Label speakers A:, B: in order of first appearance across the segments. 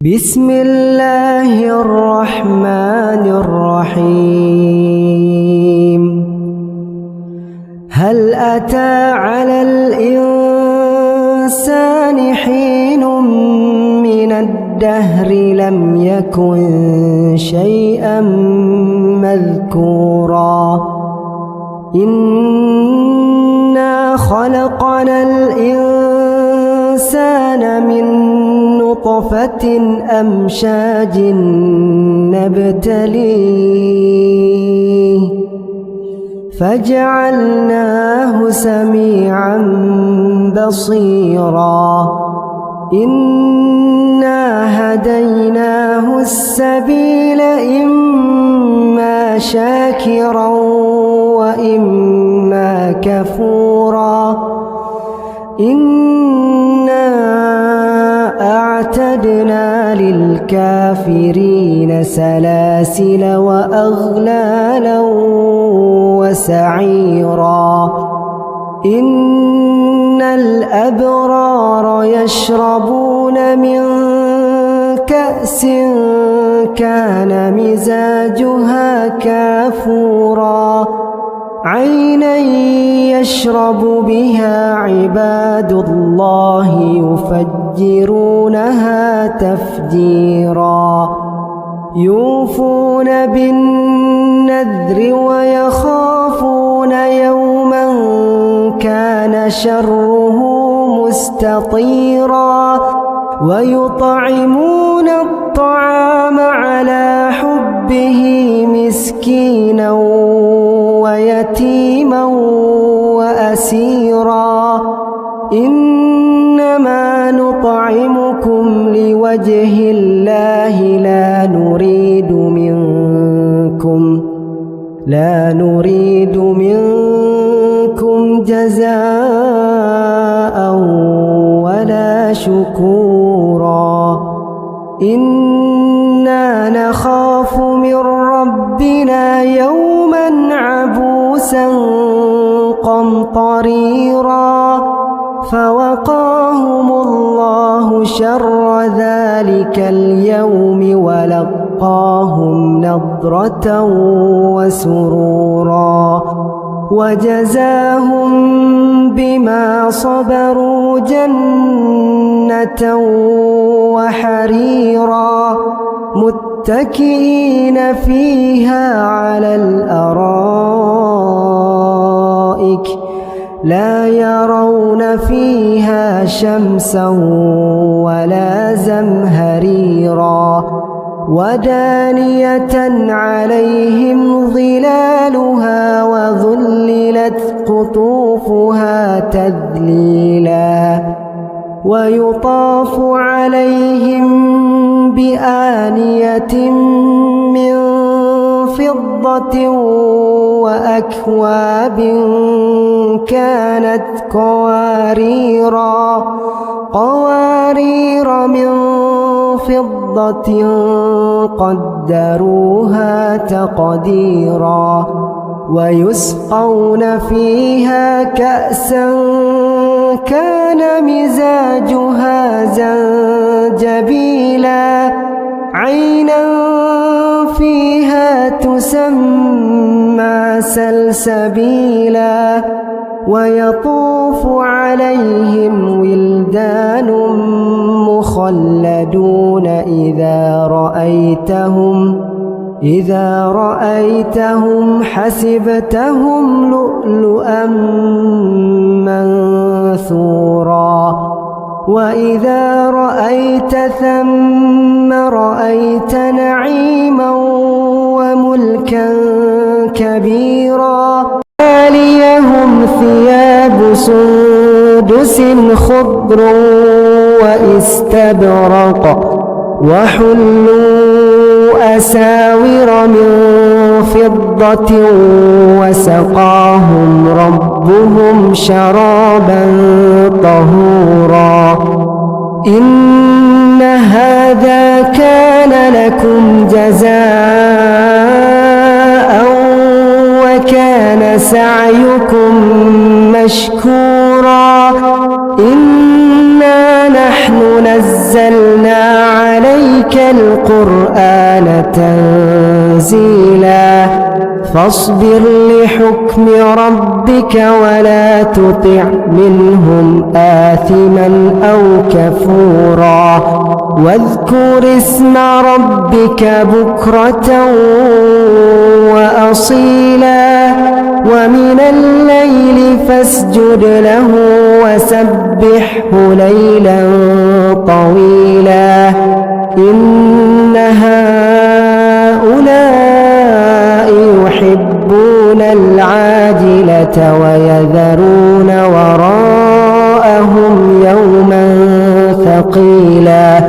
A: بسم الله الرحمن الرحيم. هل أتى على الإنسان حين من الدهر لم يكن شيئا مذكورا إنا خلقنا الإنسان من نطفة أمشاج نبتليه فجعلناه سميعا بصيرا إنا هديناه السبيل إما شاكرا وإما كفورا إنا أعتدنا للكافرين سلاسل وأغلالا وسعيرا إن الأبرار يشربون من كأس كان مزاجها كافورا عينا يشرب بها عباد الله يفجرونها تفجيرا يوفون بالنذر ويخافون يوما كان شره مستطيرا ويطعمون الطعام على حبه مسكينا ويتيما وأسيرا إنما نطعمكم لوجه الله لا نريد منكم جزاء ولا شكورا إنا نخاف من ربنا يوما عبوسا قمطريرا فوقاهم الله شر ذلك اليوم ولقاهم نضرة وسرورا وجزاهم بما صبروا جنة وحريرا متكئين فيها على الأرائك لا يرون فيها شمسا ولا زمهريرا ودانية عليهم ظلالها وذللت قطوفها تذليلا ويطاف عليهم بآنية من فضة وأكواب كانت قوارير من فضة قدروها تقديرا ويسقون فيها كأسا كان مزاجها زنجبيلا عينا فيها تسمى سلسبيلا ويطوف عليهم ولدان مخلدون إذا رأيتهم حسبتهم لؤلؤا منثورا وإذا رأيت ثم رأيت نعيما وملكا كبيرا عاليهم ثياب سندس خضر واستبرق وحلوا أساور من فضة وسقاهم ربهم شرابا طهورا إن هذا كان لكم جزاء وكان سعيكم مشكورا إنا نحن نزلنا عليكم عليك القرآن تنزيلا فاصبر لحكم ربك ولا تطع منهم آثما أو كفورا واذكر اسم ربك بكرة وأصيلا ومن الليل فاسجد له وسبحه ليلا طويلا إن هؤلاء يحبون العاجلة ويذرون وراءهم يوما ثقيلا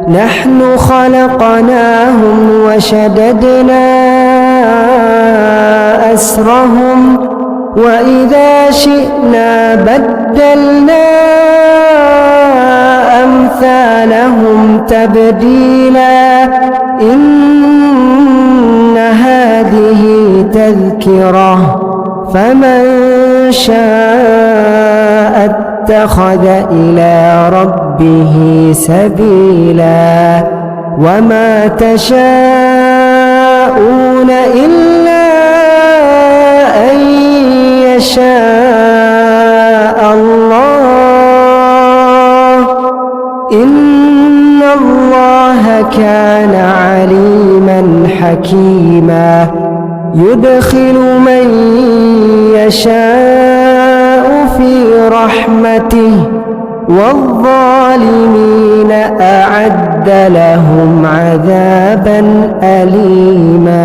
A: نحن خلقناهم وشددنا أسرهم وإذا شئنا بدلنا أمثالهم تبديلا إن هذه تذكرة فمن شاء اتخذ إلى ربه سبيلا وما تشاءون إلا أن يشاء الله إن الله كان عليما حكيما يدخل من يشاء في رحمته والظالمين أعد لهم عذابا أليما.